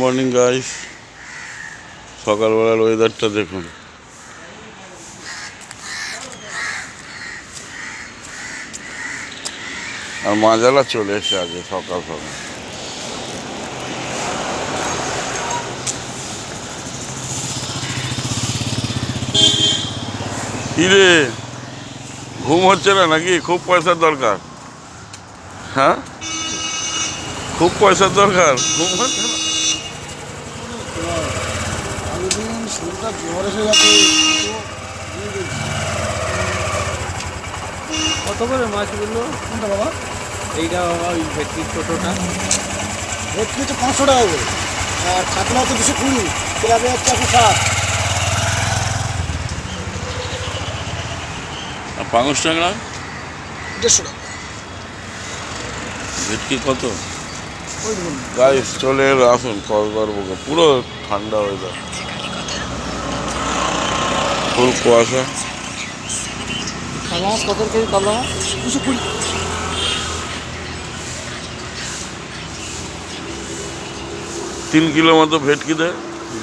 Morning guys, সকালবেলার ওয়েদারটা দেখুন। আর মাজালা চলে এসেছে আজকে সকাল সকাল। কিরে, ঘুম হচ্ছে না নাকি? খুব পয়সার দরকার। হ্যাঁ, খুব পয়সার দরকার, ঘুম হচ্ছে না? কত করে মাছগুলো? কোনটা বাবা? এইটা বাবা ওই ভেটকি ছোটোটা। ভেটকি হচ্ছে 500 টাকা করে, আর কাতলা হচ্ছে 220, তেলাপিয়া হচ্ছে 160। আর পাঙস ট্যাংরা 150 টাকা। ভেটকি কত? ওই ধরুন গাইস চলে এলো, আসুন কসবার বুকে। পুরো ঠান্ডা ওয়েদার, ফুল কুয়াশা। কাতলা মাছ কত কেজি? কাতলা মাছ 220। 3 কিলো মতো ভেটকি দে,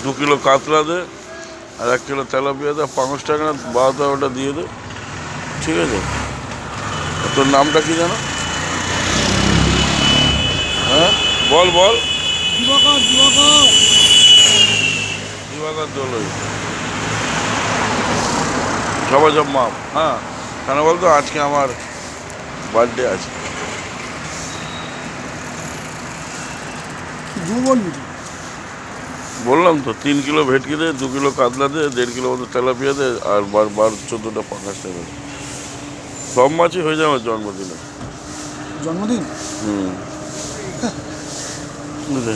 2 কিলো কাতলা দে, আর 1 কিলো তেলাপিয়া দে, পাঙস ট্যাংরা 12-13টা দিয়ে দে, ঠিক আছে? আর তোর নামটা কি জানো? হ্যাঁ বল বল। দিবাকর, দিবাকর। দিবাকর দোলই। সবাই সব মাপ। হ্যাঁ, কেন বলতো, আজকে আমার বার্থডে আছে। দু বলবি তুই? বললাম তো, 3 কিলো ভেটকি দে, 2 কিলো কাতলা দে, 1.5 কিলো মতো তেলাপিয়া দে, আর 12-14টা পাঙাশ ট্যাংরা দে। সব মাছই হয়ে যাবে জন্মদিনে। জন্মদিন? বুঝলে?